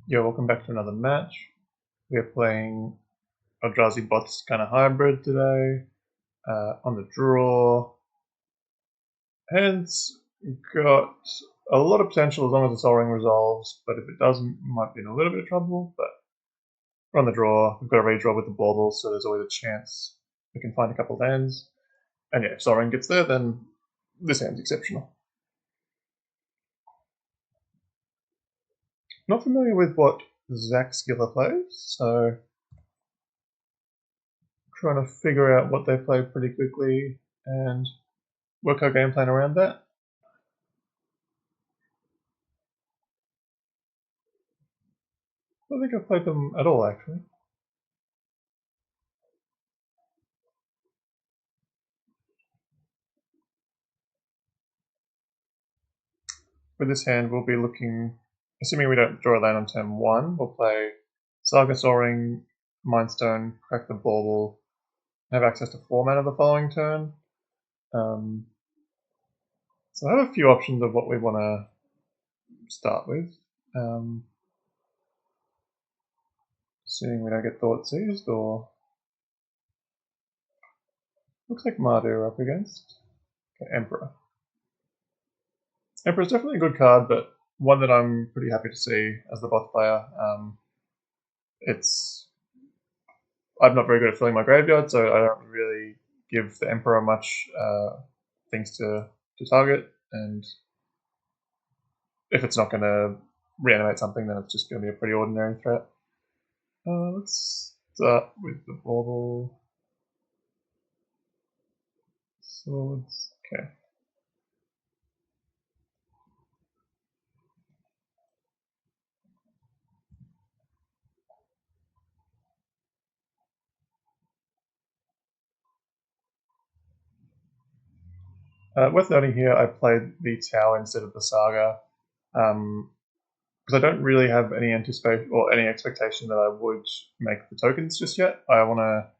Yeah, welcome back to another match. We're playing Eldrazi Bots kind of hybrid today on the draw. Hand's got a lot of potential as long as the Sol Ring resolves, but if it doesn't, we might be in a little bit of trouble. But we're on the draw. We've got a redraw with the bauble, so there's always a chance we can find a couple of hands. And yeah, if Sol Ring gets there, then this hand's exceptional. Not familiar with what Zach Skiller plays, so trying to figure out what they play pretty quickly and work our game plan around that. I don't think I've played them at all, actually. For this hand, we'll be looking, assuming we don't draw a land on turn 1, we'll play Saga Soaring, Mindstone, Crack the Bauble, have access to 4 mana the following turn. So I have a few options of what we want to start with. Assuming we don't get Thought Seized, or looks like Mardu up against. Okay, Emperor. Emperor's definitely a good card, but one that I'm pretty happy to see as the bot player. I'm not very good at filling my graveyard, so I don't really give the Emperor much things to target, and if it's not going to reanimate something, then it's just going to be a pretty ordinary threat. Let's start with the bauble. Swords. Okay. Worth noting here, I played the Tower instead of the Saga, because I don't really have any anticipation or any expectation that I would make the tokens just yet. I want to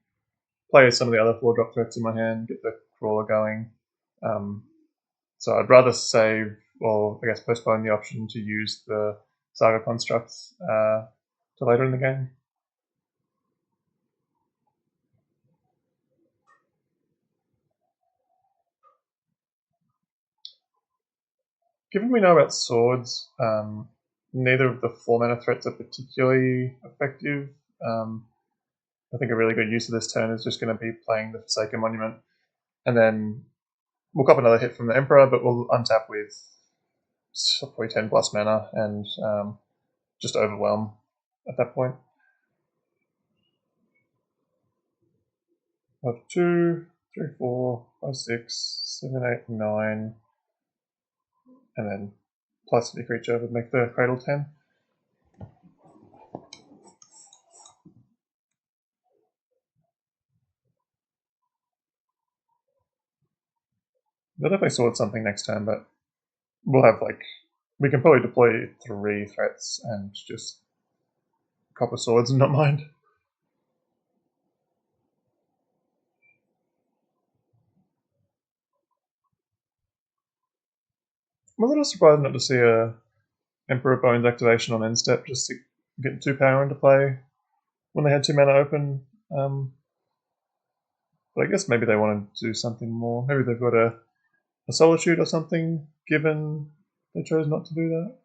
play some of the other 4-drop threats in my hand, get the crawler going. So I'd rather save, or I guess postpone the option to use the Saga constructs to later in the game. Given we know about swords, neither of the 4-mana threats are particularly effective. I think a really good use of this turn is just going to be playing the Forsaken Monument, and then we'll cop another hit from the Emperor, but we'll untap with probably 10 plus mana and just overwhelm at that point. I have 2, 3, 4, 5, 6, 7, 8, 9, and then plus the creature would make the cradle 10. They'll definitely sword something next turn, but we'll have we can probably deploy 3 threats and just copper swords and not mind. I'm a little surprised not to see a Emperor Bones activation on end step, just to get 2 power into play when they had 2 mana open. But I guess maybe they want to do something more. Maybe they've got a Solitude or something, given they chose not to do that.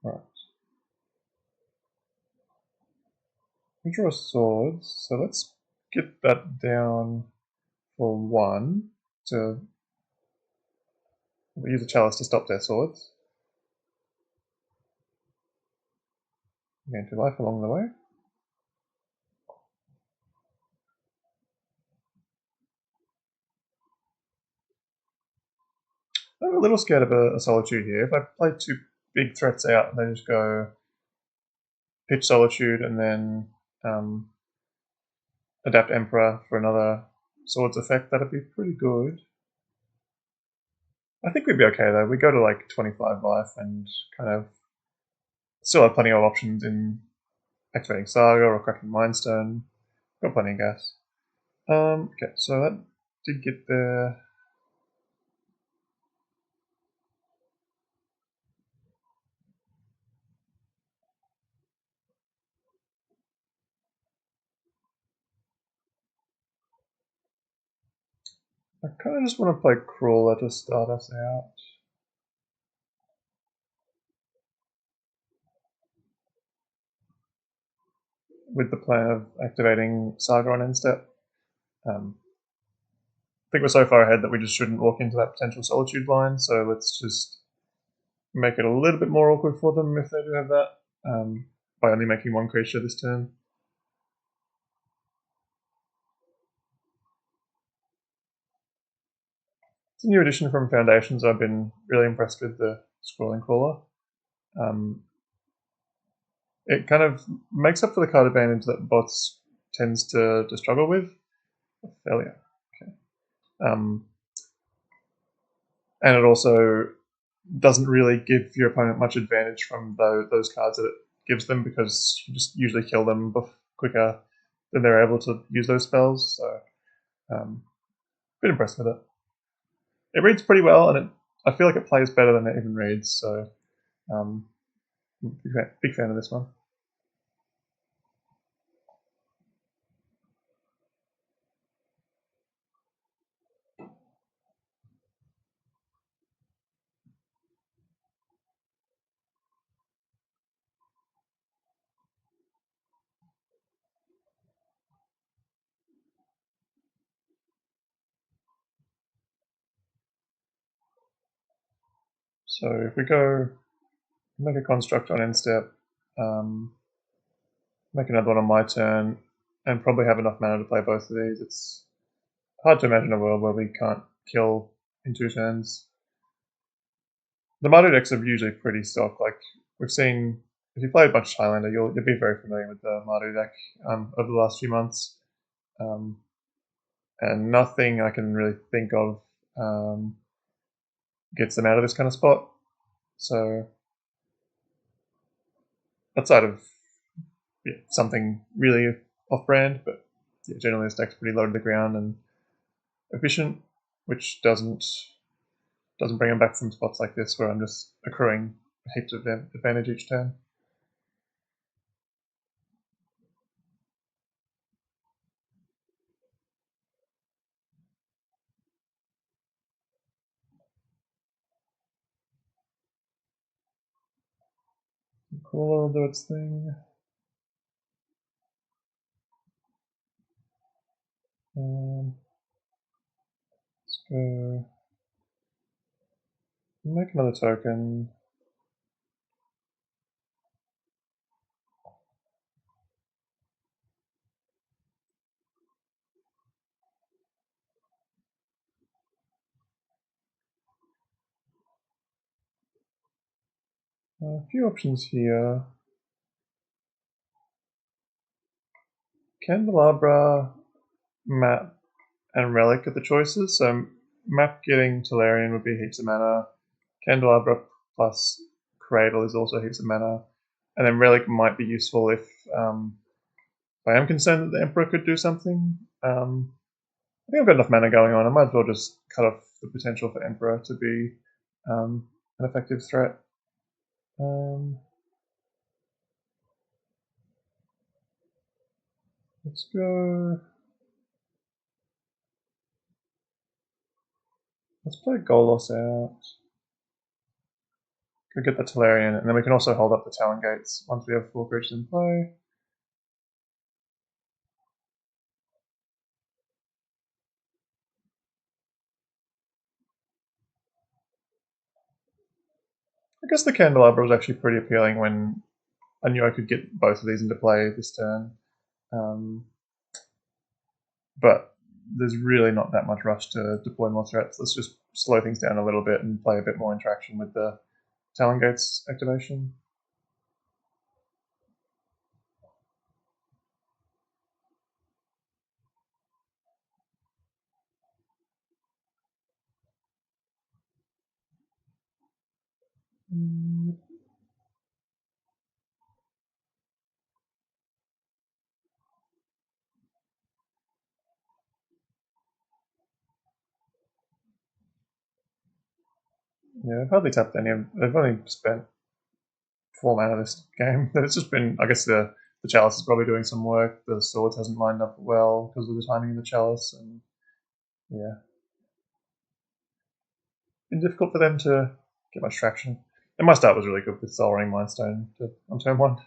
Right. We draw swords, so let's get that down for 1 to use a chalice to stop their swords. Gain 2 life along the way. I'm a little scared of a Solitude here. If I play 2 big threats out and they just go pitch Solitude and then adapt Emperor for another swords effect, that'd be pretty good. I think we'd be okay though. We go to 25 life and kind of still have plenty of options in activating Saga or cracking Mindstone. Got plenty of gas. Okay, so that did get there. I kind of just want to play Crawler to start us out. With the plan of activating Saga on end step. I think we're so far ahead that we just shouldn't walk into that potential Solitude line, so let's just make it a little bit more awkward for them if they do have that, by only making one creature this turn. It's a new addition from Foundations. I've been really impressed with the Scrolling Crawler. It kind of makes up for the card advantage that bots tends to struggle with. Failure. Okay. And it also doesn't really give your opponent much advantage from those cards that it gives them, because you just usually kill them quicker than they're able to use those spells. So, bit impressed with it. It reads pretty well, and I feel like it plays better than it even reads. So, um, big fan of this one. So if we go make a construct on end step, make another one on my turn, and probably have enough mana to play both of these. It's hard to imagine a world where we can't kill in 2 turns. The Mardu decks are usually pretty stock. Like we've seen, if you play a bunch of Highlander, you'll be very familiar with the Mardu deck over the last few months, um, and nothing I can really think of gets them out of this kind of spot. So outside of something really off-brand, but generally this deck's pretty low to the ground and efficient, which doesn't bring them back from spots like this where I'm just accruing heaps of advantage each turn. Crawler will do its thing. Let's go make another token. A few options here. Candelabra, Map, and Relic are the choices. So Map getting Tolarian would be heaps of mana. Candelabra plus Cradle is also heaps of mana. And then Relic might be useful if I am concerned that the Emperor could do something. I think I've got enough mana going on. I might as well just cut off the potential for Emperor to be an effective threat. Let's go. Let's play Golos out. Go get the Tolarian, and then we can also hold up the Talon Gates once we have 4 creatures in play. I guess the Candelabra was actually pretty appealing when I knew I could get both of these into play this turn. But there's really not that much rush to deploy more threats. Let's just slow things down a little bit and play a bit more interaction with the Talon Gates activation. Yeah, I've hardly tapped any of. I've only spent 4 mana this game. It's just been, I guess the Chalice is probably doing some work. The Swords hasn't lined up well because of the timing of the Chalice, and yeah. been difficult for them to get much traction. And my start was really good with Soul Ring Mindstone on turn 1.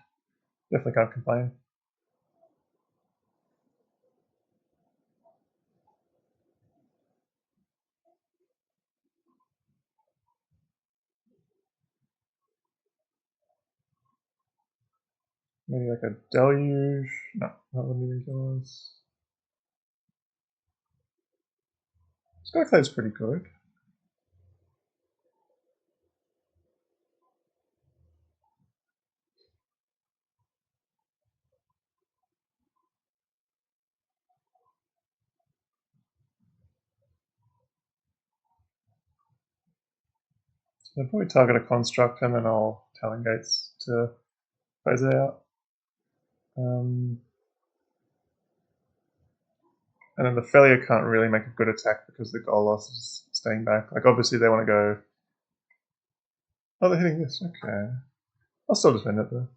Definitely can't complain. Maybe like a Deluge. No, that wouldn't even kill us. Skyclade's pretty good. So I'll probably target a Construct and then I'll Talon Gates to close it out. And then the Failure can't really make a good attack because the goal loss is staying back. Like, obviously they want to go... Oh, they're hitting this. Okay. I'll still defend it though.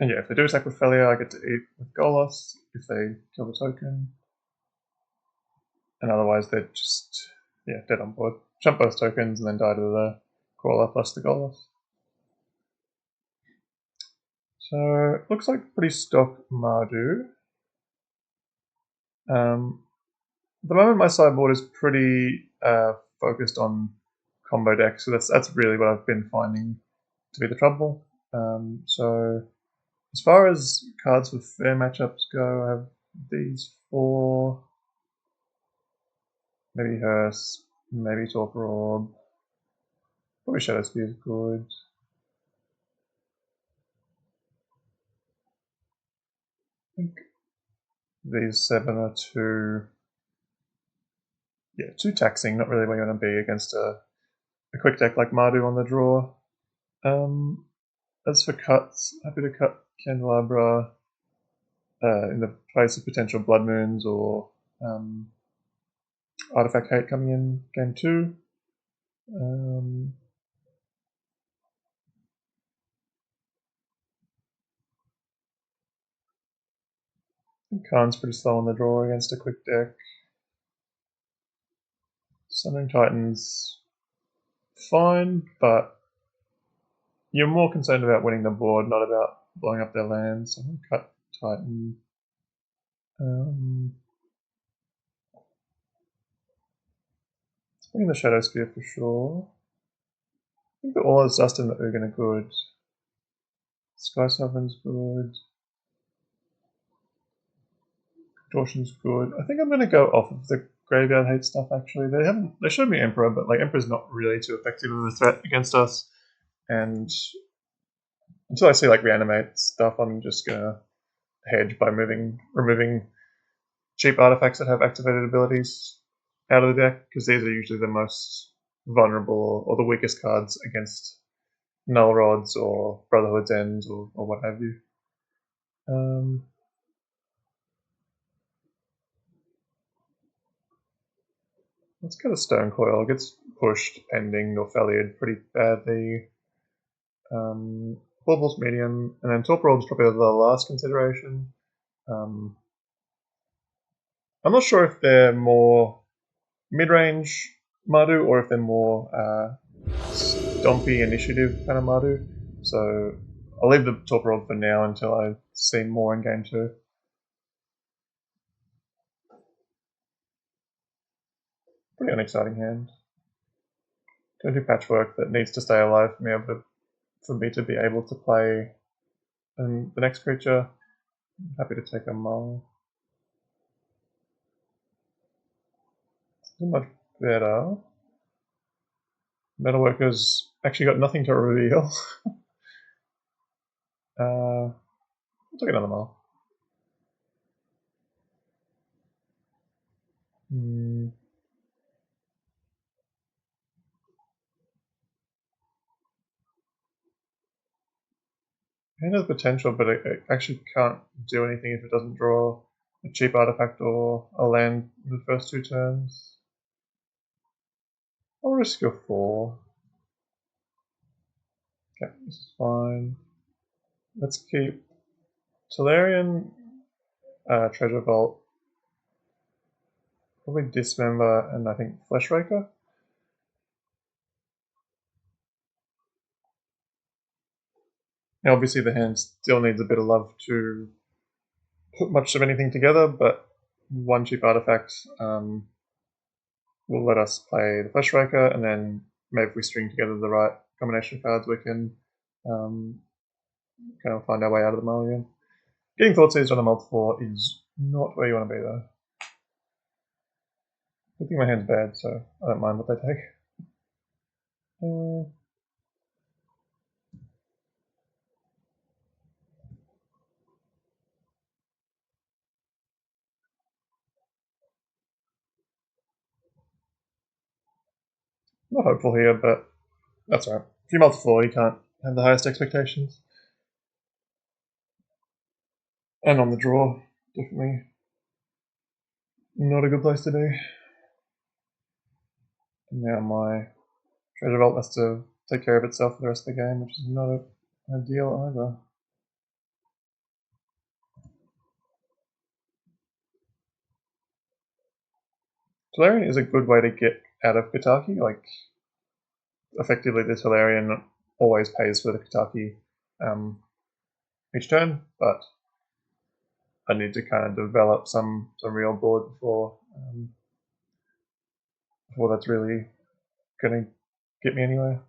And yeah, if they do attack with Failure, I get to eat with goal loss if they kill the token. And otherwise they're just, yeah, dead on board. Jump both tokens and then die to the Crawler plus the goal loss. So, looks like pretty stock Mardu. At the moment, my sideboard is pretty focused on combo decks, so that's really what I've been finding to be the trouble. So, as far as cards with fair matchups go, I have these 4. Maybe Hearse, maybe Torpor Orb. Probably Shadow Spear is good. I think these 7 are too taxing, not really where you want to be against a quick deck like Mardu on the draw. As for cuts, happy to cut Candelabra in the place of potential Blood Moons or Artifact Hate coming in game 2. I think Khan's pretty slow on the draw against a quick deck. Summoning Titan's fine, but you're more concerned about winning the board, not about blowing up their lands. So I'm going to cut Titan. Swing the Shadow Spear for sure. I think the Aura's Dust and the Ugin are good. Sky Sovereign's good. Distortion's good. I think I'm going to go off of the Graveyard Hate stuff actually. They showed me Emperor, but like Emperor's not really too effective of a threat against us. And until I see like Reanimate stuff, I'm just going to hedge by removing cheap artifacts that have activated abilities out of the deck, because these are usually the most vulnerable or the weakest cards against Null Rods or Brotherhood's Ends or what have you. Let's get a Stone Coil. It gets pushed, pending, or Fallied pretty badly. Baubles medium, and then Torpor Orb's probably the last consideration. I'm not sure if they're more mid-range Mardu or if they're more stompy initiative kind of Mardu. So I'll leave the Torpor Orb for now until I see more in game 2. Pretty unexciting hand. Turn 2 Patchwork that needs to stay alive for me to be able to play the next creature. I'm happy to take a Mull. It's much better. Metalworker's actually got nothing to reveal. I'll take another Mull. It has potential, but it actually can't do anything if it doesn't draw a cheap artifact or a land in the first 2 turns. I'll risk a 4. Okay, this is fine. Let's keep Tolarian, Treasure Vault, probably Dismember, and I think Fleshraker. Now, obviously, the hand still needs a bit of love to put much of anything together, but one cheap artifact will let us play the Fleshraker, and then maybe if we string together the right combination of cards, we can kind of find our way out of the mull again. Getting Thought Seized on a multi-4 is not where you want to be, though. I think my hand's bad, so I don't mind what they take. Not hopeful here, but that's alright. If you multi-4, you can't have the highest expectations. And on the draw, definitely not a good place to be. And now my Treasure Vault has to take care of itself for the rest of the game, which is not ideal either. Tolarian is a good way to get out of Kataki. Like, effectively, the Tolarian always pays for the Kataki each turn, but I need to kind of develop some real board before that's really going to get me anywhere.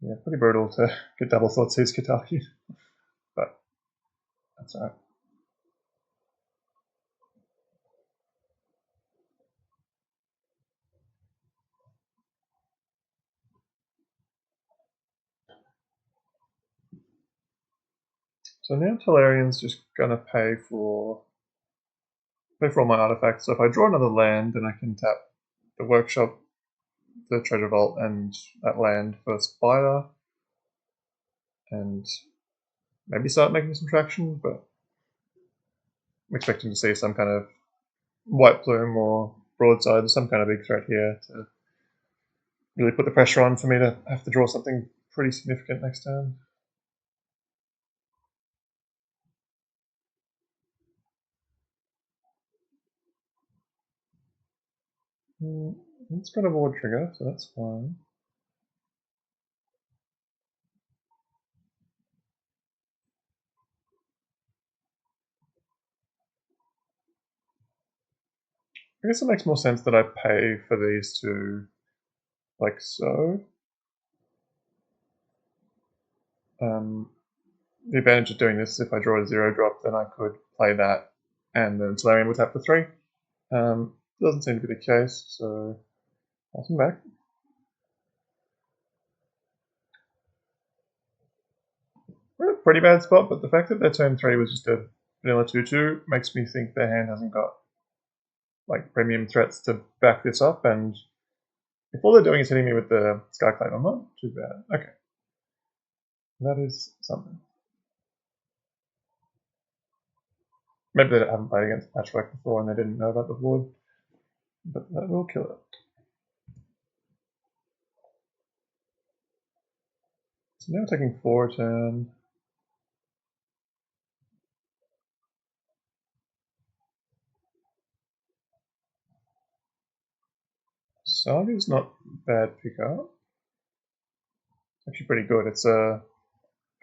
Yeah, pretty brutal to get double Thought Seized Kataki, but that's alright. So now Tolarian's just going to pay for all my artifacts. So if I draw another land, then I can tap the Workshop, the Treasure Vault, and that land for Spider, and maybe start making some traction, but I'm expecting to see some kind of White Plume or Broadside, some kind of big threat here to really put the pressure on for me to have to draw something pretty significant next turn. It's got a Ward trigger, so that's fine. I guess it makes more sense that I pay for these two like so. The advantage of doing this is if I draw a 0-drop, then I could play that and then Tolarian would tap for 3. Doesn't seem to be the case, so I'll come back. We're in a pretty bad spot, but the fact that their turn 3 was just a vanilla 2-2 makes me think their hand hasn't got like premium threats to back this up, and if all they're doing is hitting me with the Skyclave, I'm not too bad. Okay. That is something. Maybe they haven't played against Patchwork before and they didn't know about the Ward, but that will kill it. So now taking 4 a turn. Saga's not bad pickup. Actually pretty good. It's a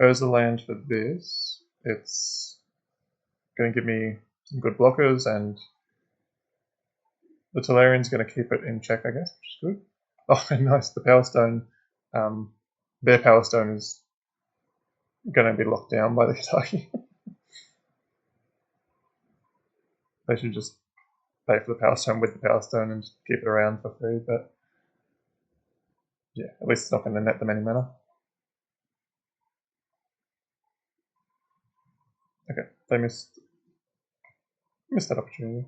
Urza land for this. It's going to give me some good blockers, and the Tolarian's going to keep it in check, I guess, which is good. Oh, nice. The Power Stone. Their Power Stone is going to be locked down by the Kataki. They should just pay for the Power Stone with the Power Stone and just keep it around for free, but yeah, at least it's not going to net them any mana. Okay, they missed that opportunity.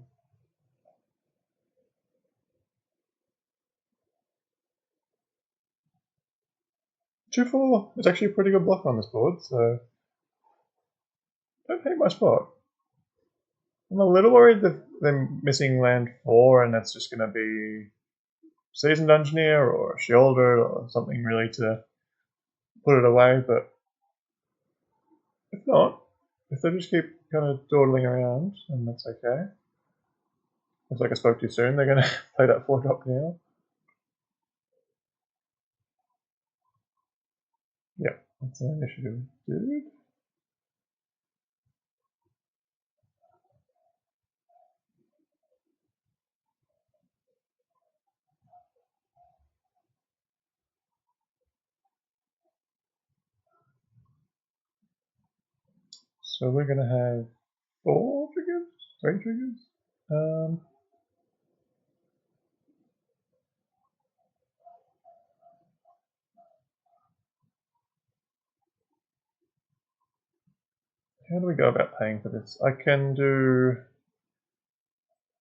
2-4 is actually a pretty good block on this board, so don't hate my spot. I'm a little worried that they're missing land 4 and that's just going to be Seasoned Engineer or Sheolder or something really to put it away, but if not, if they just keep kind of dawdling around, then that's okay. Looks like I spoke too soon, they're going to play that 4-drop now. Yep, that's an initiative, dude. So we're going to have 4 triggers? 3 triggers? How do we go about paying for this? I can do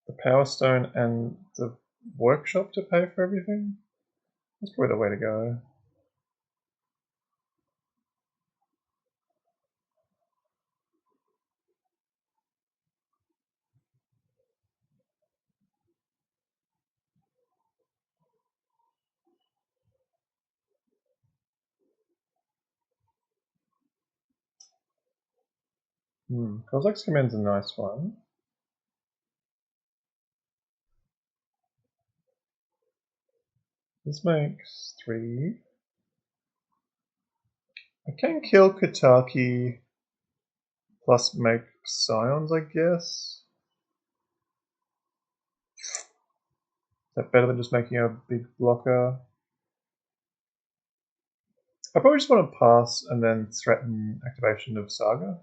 the Power Stone and the Workshop to pay for everything? That's probably the way to go. Kozak's Command's a nice one. This makes 3. I can kill Kataki plus make Scions, I guess. Is that better than just making a big blocker? I probably just want to pass and then threaten activation of Saga.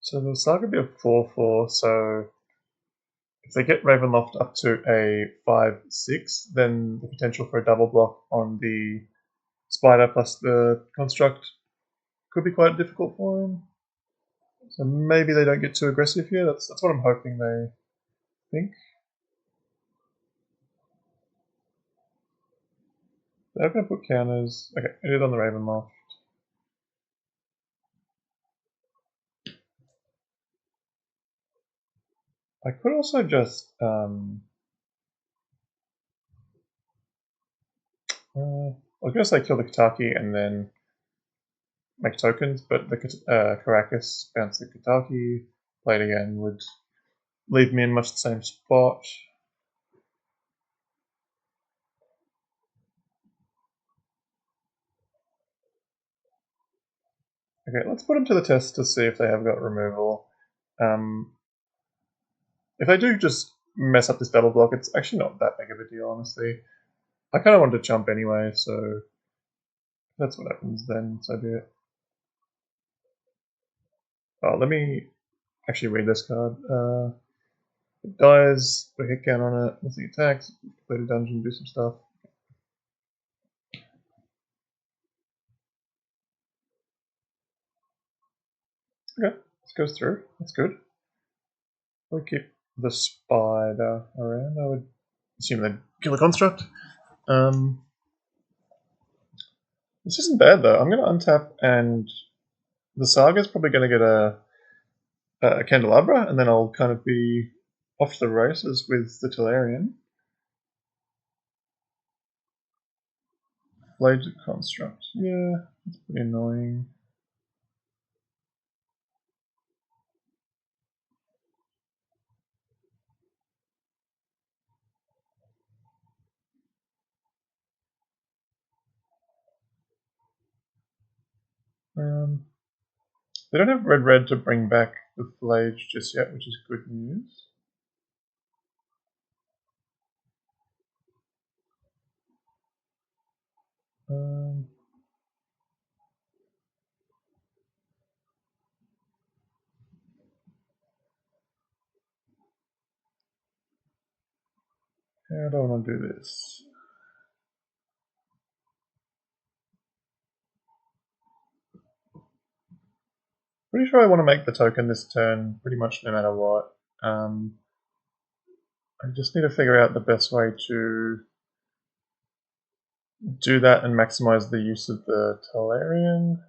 So the Saga be a 4/4, so if they get Ravenloft up to a 5/6, then the potential for a double block on the Spider plus the Construct could be quite difficult for him. So maybe they don't get too aggressive here. That's what I'm hoping they think. They're going to put counters. Okay, it is on the Ravenloft. I could also just I was going to say kill the Kataki and then make tokens, but the Caracas bounce the Kataki, play it again would leave me in much the same spot. Okay, let's put them to the test to see if they have got removal. If they do just mess up this double block, it's actually not that big of a deal, honestly. I kind of wanted to jump anyway, so if that's what happens then, so be it. Oh, let me actually read this card. It dies, put a hit count on it, let's see attacks, complete a dungeon, do some stuff. Okay, this goes through, that's good. We'll keep the spider around, I would assume they'd kill a construct. This isn't bad though, I'm going to untap and the Saga's probably going to get a Candelabra, and then I'll kind of be off to the races with the Tolarian. Blades of Construct. Yeah, that's pretty annoying. They don't have red to bring back the Flage just yet, which is good news. How do I want to do this? Pretty sure I want to make the token this turn pretty much no matter what. I just need to figure out the best way to do that and maximize the use of the Tolarian.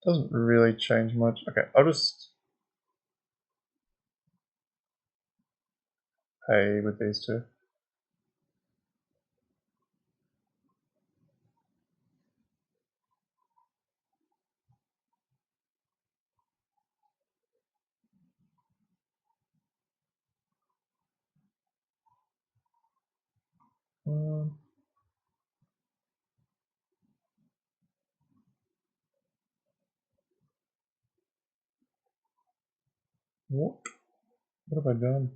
Doesn't really change much. Okay, I'll just pay with these two. Um, what? What have I done?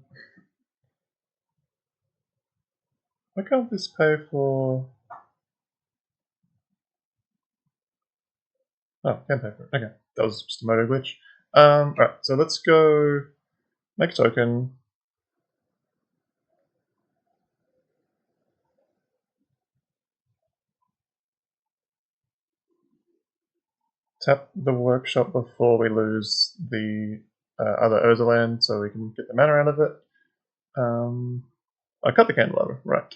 Why can't this pay for... Oh, can't pay for it. Okay, that was just a motor glitch. Alright, so let's go make a token. Tap the workshop before we lose the other Urza land so we can get the mana out of it. I cut the candelabra, right.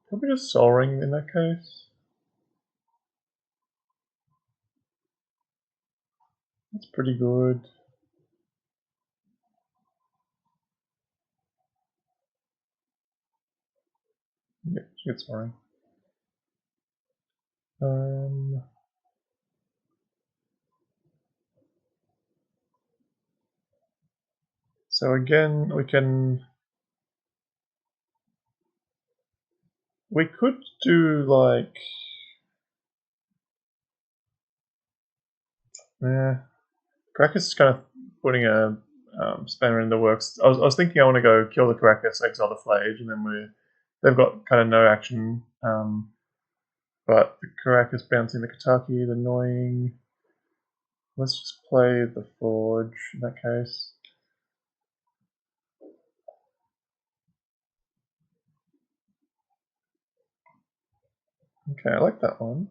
Probably just Soul Ring in that case. That's pretty good. Yeah, she gets Soul Ring. So again, we could do like, Caracas is kind of putting a spanner in the works. I was thinking I want to go kill the Caracas, exile the Flage, and then they've got kind of no action. But the Caracas bouncing the Kataki is annoying. Let's just play the Forge in that case. Okay, I like that one.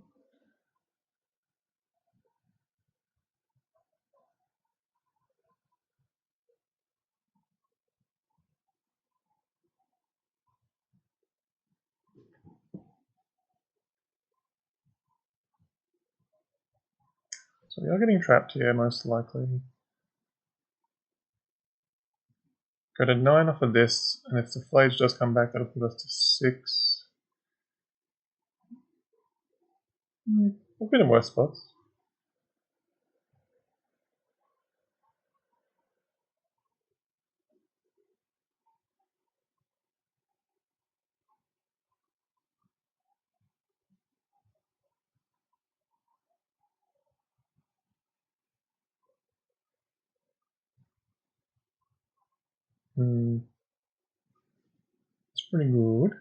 So we are getting trapped here, most likely. Go to 9 off of this, and if the Flage does come back, that'll put us to 6. We'll get in worse spots. It's pretty good.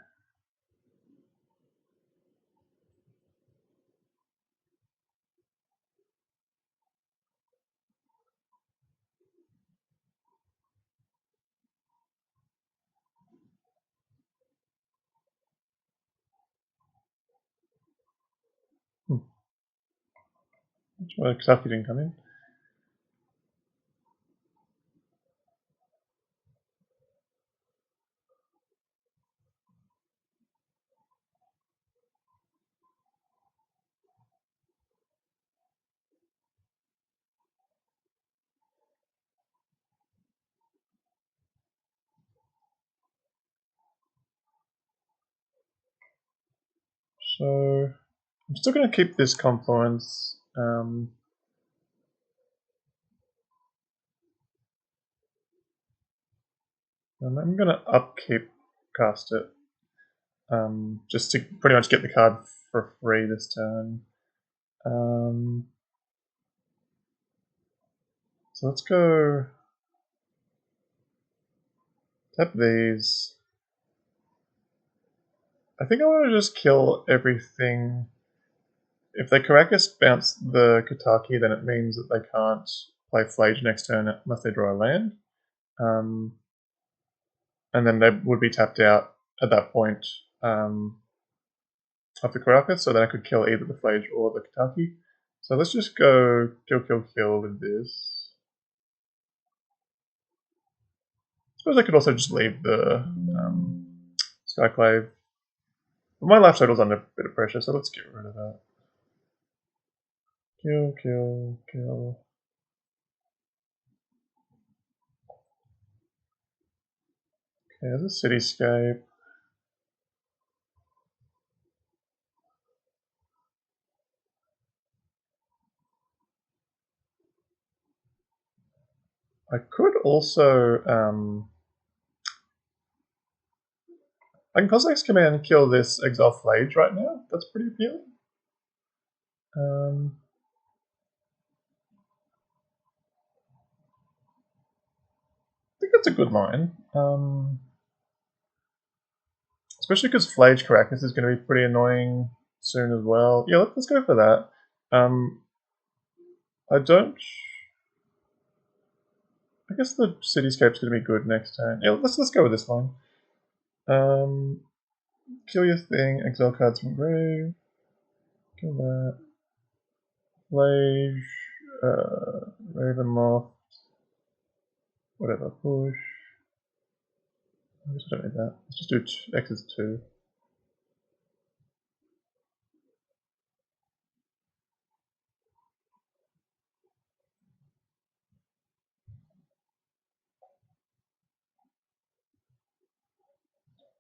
That's why Kentucky didn't come in. So I'm still going to keep this Confluence. And I'm going to upkeep cast it. Just to pretty much get the card for free this turn. So let's go tap these. I think I want to just kill everything. If they Caracas bounce the Kataki, then it means that they can't play Flage next turn unless they draw a land. And then they would be tapped out at that point. of the Caracas, so then I could kill either the Flage or the Kataki. So let's just go kill with this. I suppose I could also just leave the Skyclave. But my life total's under a bit of pressure, so let's get rid of that. Kill. Okay, there's a cityscape. I could also I can Cossack's Command and kill this Exile Flage right now. That's pretty appealing. I think that's a good line. Especially because Flage Caracas is going to be pretty annoying soon as well. Yeah, let's go for that. I don't... I guess the Cityscape's going to be good next turn. Yeah, let's go with this line. Kill your thing, exile cards from grave. Kill that. Flage, Raven Moth, whatever, push. I guess I don't need that. Let's just do X is 2.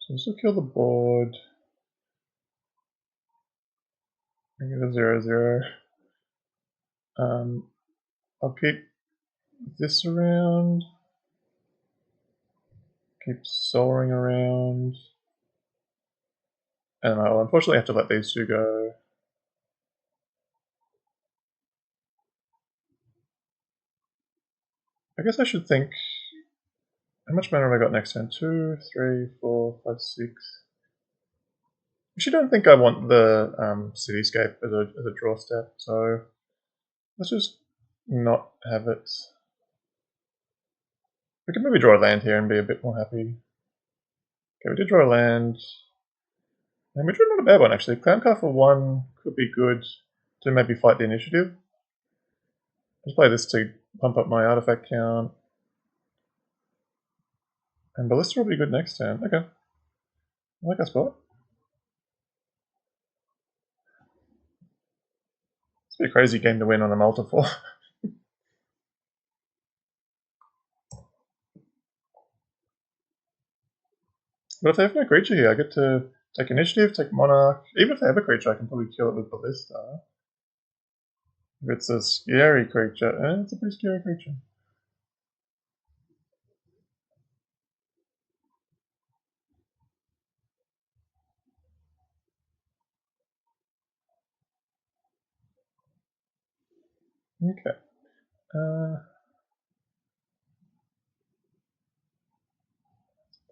So this will kill the board. Make it a 0/0. I'll keep this around. Keep soaring around. And I'll unfortunately have to let these two go. I guess I should think, how much mana have I got next turn? 2, 3, 4, 5, 6. I actually don't think I want the Cityscape as a draw step, so let's just not have it. We could maybe draw a land here and be a bit more happy. Okay, we did draw a land. And we drew not a bad one actually. Clowncar for 1 could be good to maybe fight the initiative. Let's play this to pump up my artifact count. And Ballista will be good next turn. Okay. I like our spot. It's be a crazy game to win on a multiple. But if they have no creature here, I get to take initiative, take Monarch. Even if they have a creature, I can probably kill it with Ballista. If it's a scary creature, it's a pretty scary creature. Okay.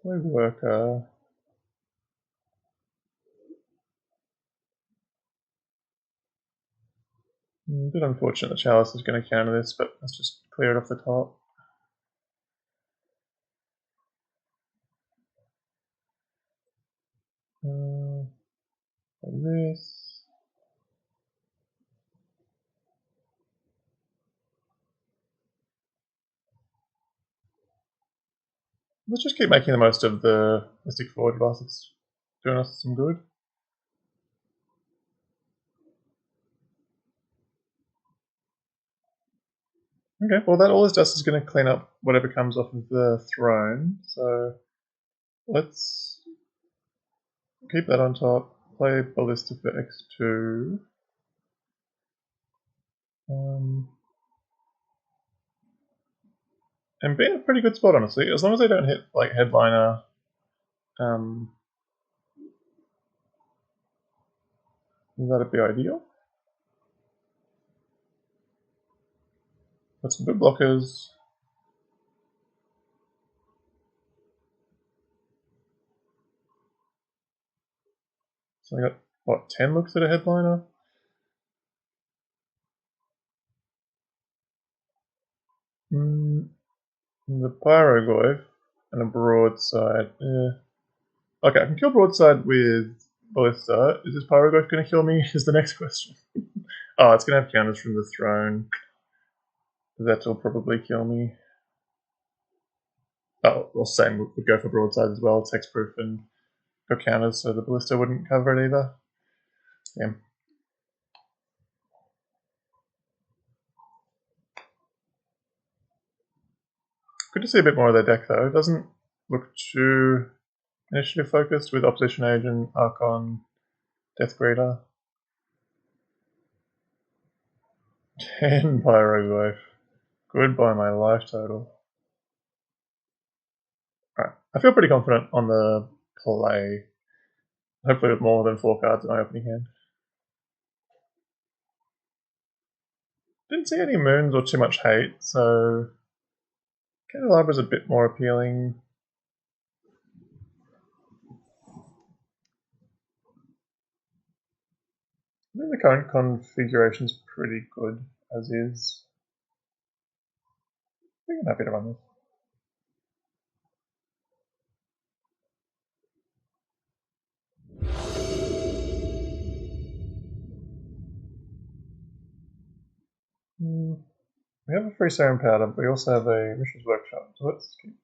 Play Worker. A bit unfortunate that Chalice is going to counter this, but let's just clear it off the top. Like this. Let's just keep making the most of the Mystic Forward whilst it's doing us some good. Okay, well that all this does is going to clean up whatever comes off of the throne, so let's keep that on top, play Ballista for X2. And be in a pretty good spot, honestly, as long as they don't hit like Headliner. That'd be ideal. Got some good blockers. So I got, what, 10 looks at a Headliner? The Pyrogoyf and a Broadside. Yeah. Okay, I can kill Broadside with Ballista. Is this Pyroglyph going to kill me? Is the next question. Oh, it's going to have counters from the throne. That'll probably kill me. Oh, well, same would go for broadside as well. It's hexproof and got counters, so the Ballista wouldn't cover it either. Damn. Good to see a bit more of their deck though. It doesn't look too initiative focused with Opposition Agent, Archon, Death Greeter. 10 Pyroglyph. Goodbye my life total. Alright, I feel pretty confident on the play. Hopefully with more than 4 cards in my opening hand. Didn't see any moons or too much hate, so Candelabra's a bit more appealing. I think the current configuration's pretty good as is. I think I'm happy to run this. We have a free serum powder, but we also have a Mishra's Workshop, so let's keep.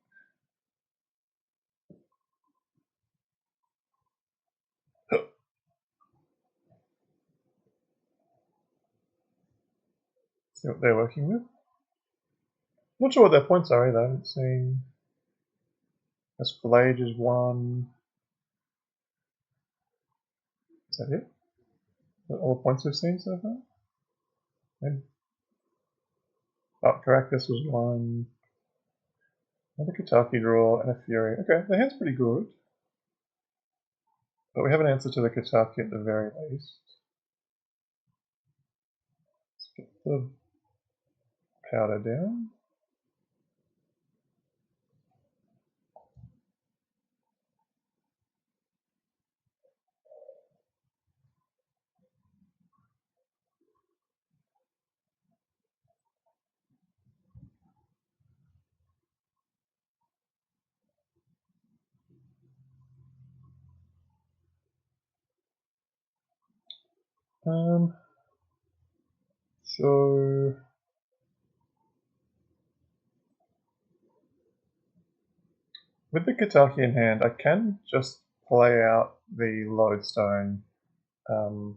See what they're working with. Not sure what their points are either. I haven't seen. As Blade is 1. Is that it? Is that all the points we've seen so far? Maybe. Oh, Caracas was 1. Another Kataki draw and a Fury. Okay, the hand's pretty good. But we have an answer to the Kataki at the very least. Let's get the powder down. So with the Kataki in hand, I can just play out the Lodestone, and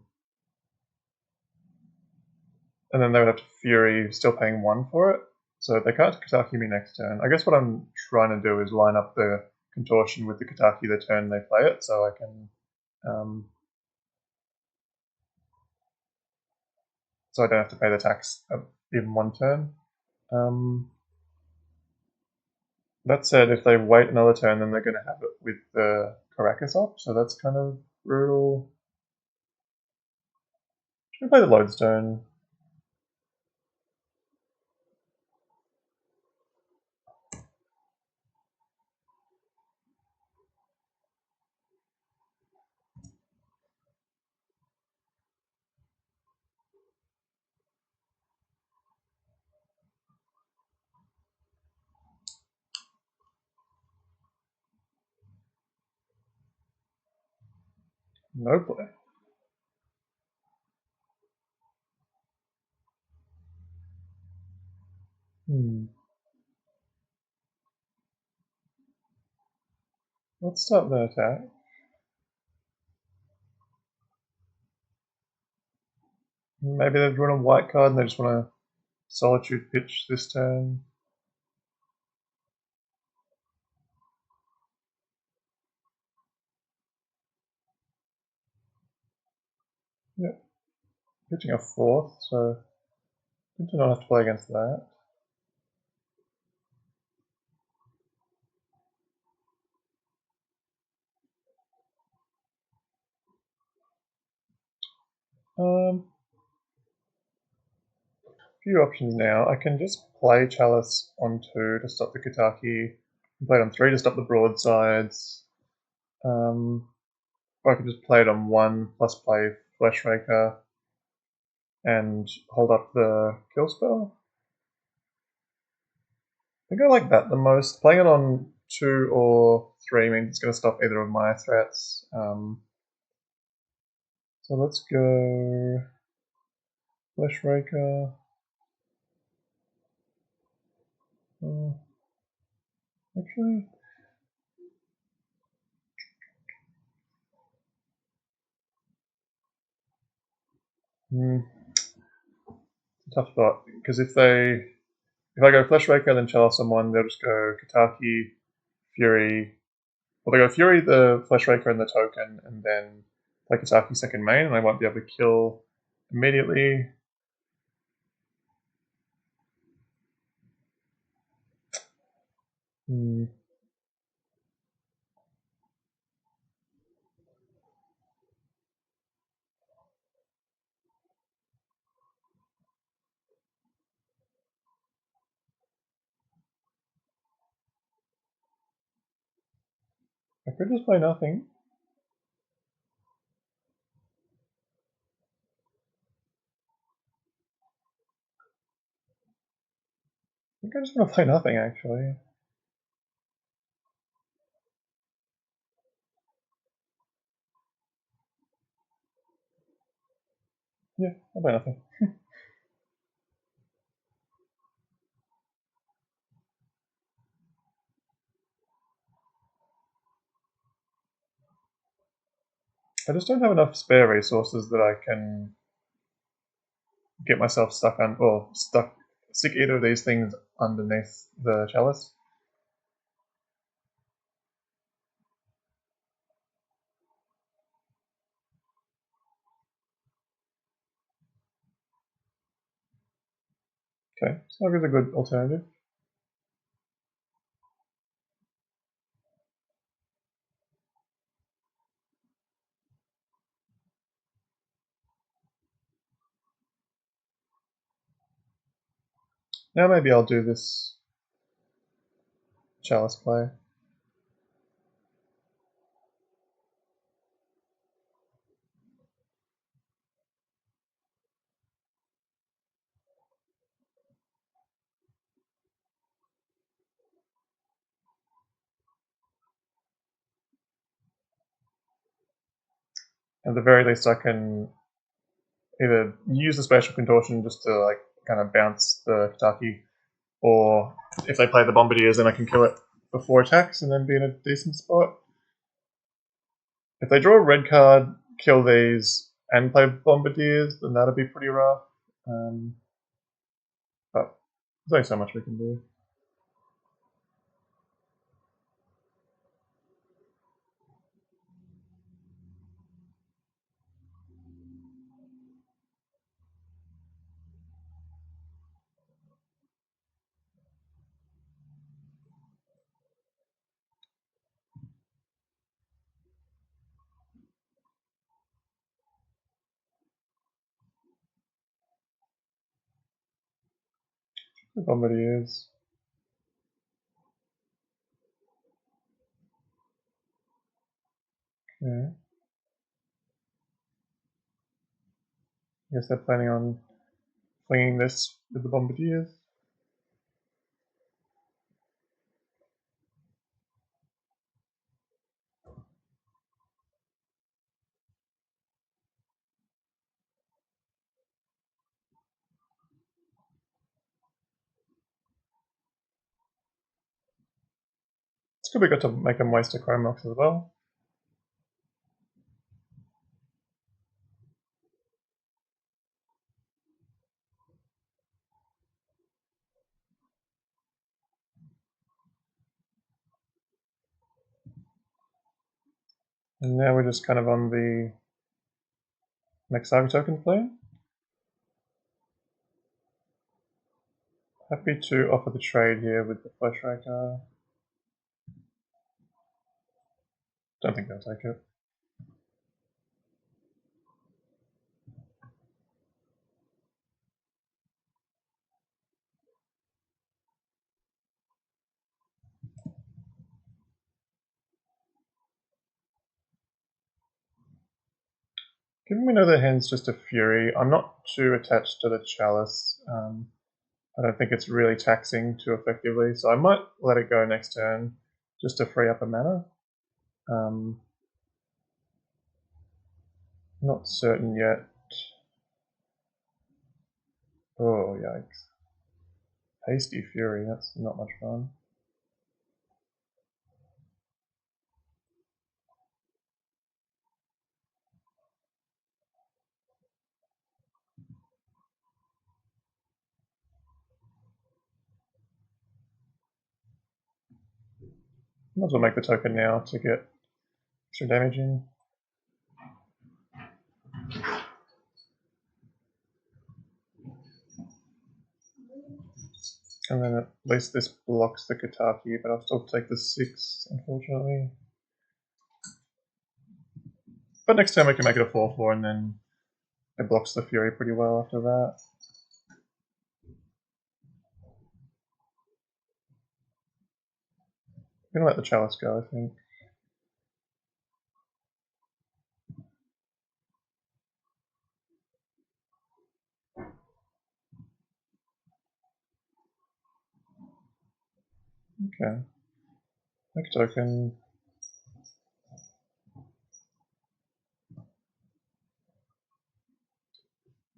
then they would have to Fury, still paying 1 for it. So they can't Kataki me next turn. I guess what I'm trying to do is line up the Contortion with the Kataki the turn they play it, so I can so I don't have to pay the tax of even 1 turn. That said, if they wait another turn, then they're going to have it with the Caracas up, so that's kind of brutal. Should we play the Lodestone? No play. Let's start the attack. Maybe they've drawn a white card and they just want to Solitude pitch this turn. Yep. Pitching a 4th, so good to not have to play against that. Few options now. I can just play Chalice on 2 to stop the Kataki, and play it on 3 to stop the broadsides. Or I can just play it on 1 plus play Fleshraker and hold up the kill spell. I think I like that the most. Playing it on 2 or 3 means it's going to stop either of my threats. So let's go Flesh Raker. Actually, tough spot, because if I go Flesh Raker then Chalice someone, they'll just go Kataki, Fury. Well, they go Fury, the Flesh Raker, and the token, and then play Kataki second main, and I won't be able to kill immediately. I could just play nothing. I think I just want to play nothing, actually. Yeah, I'll play nothing. I just don't have enough spare resources that I can get myself stuck on, or stick either of these things underneath the chalice. Okay, Slugger's a good alternative. Now maybe I'll do this chalice play. At the very least, I can either use the spatial contortion just to like kind of bounce the Kataki, or if they play the Bombardiers, then I can kill it before attacks and then be in a decent spot. If they draw a red card, kill these, and play Bombardiers, then that'll be pretty rough. But there's only so much we can do. The Bombardiers. Okay. I guess they're planning on flinging this with the Bombardiers. It's good we got to make them waste a Chromox as well. And now we're just kind of on the next Saga token play. Happy to offer the trade here with the Flesh Raker. Don't think they'll take it. Given we know their hand's just a Fury, I'm not too attached to the Chalice. I don't think it's really taxing too effectively, so I might let it go next turn just to free up a mana. Not certain yet. Oh, yikes. Hasty Fury, that's not much fun. Might as well make the token now to get extra damage in. And then at least this blocks the Kataki, but I'll still take the 6, unfortunately. But next time I can make it a 4-4 and then it blocks the Fury pretty well after that. I'm gonna let the Chalice go, I think. Okay. Make a token.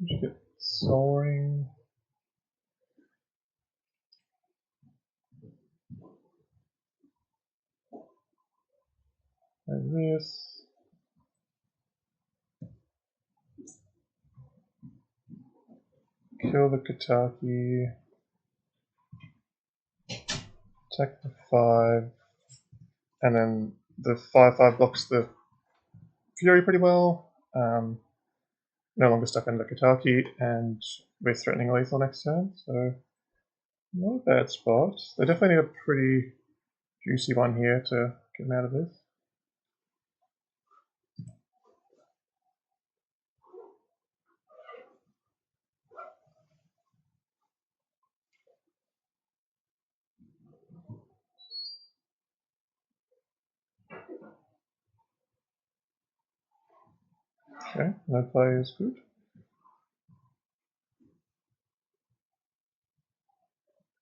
Just get Soaring. Like this. Kill the Kataki. Attack the 5. And then the 5/5 blocks the Fury pretty well. No longer stuck under Kataki, and we're threatening lethal next turn, so not a bad spot. They definitely need a pretty juicy one here to get them out of this. Okay, no play is good.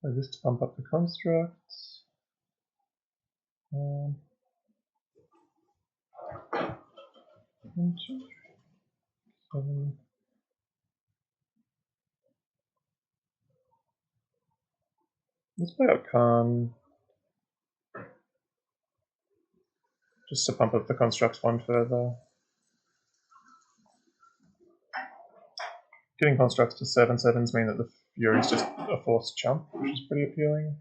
Play this to pump up the constructs. 1, 2, 7. Let's play out Khan. Just to pump up the constructs 1 further. Getting constructs to 7/7s mean that the Fury is just a forced jump, which is pretty appealing.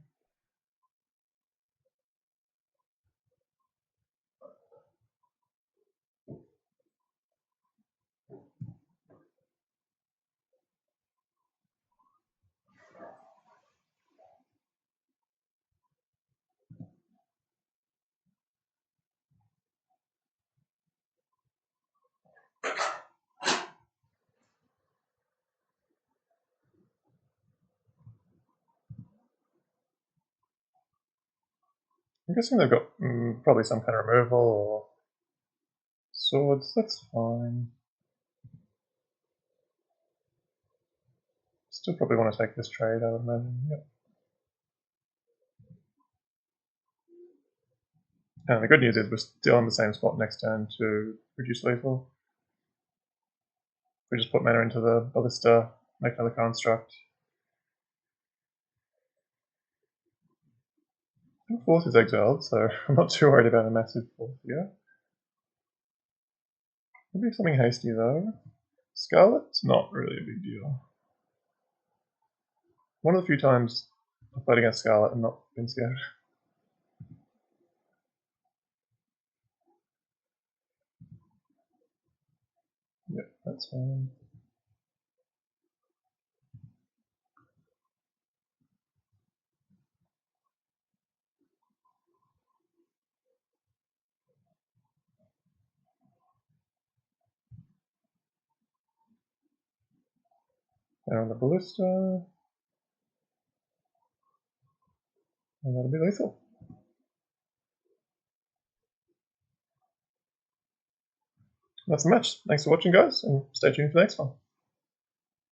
I'm guessing they've got probably some kind of removal or swords. That's fine. Still probably want to take this trade, I would imagine. Yep. And the good news is we're still in the same spot next turn to reduce lethal. We just put mana into the ballista, make another construct. I think 4th is exiled, so I'm not too worried about a massive 4th here. Maybe something hasty though. Scarlet's not really a big deal. One of the few times I've played against Scarlet and not been scared. Yep, that's fine. And on the ballista, and that'll be lethal. That's the match. Thanks for watching, guys, and stay tuned for the next one.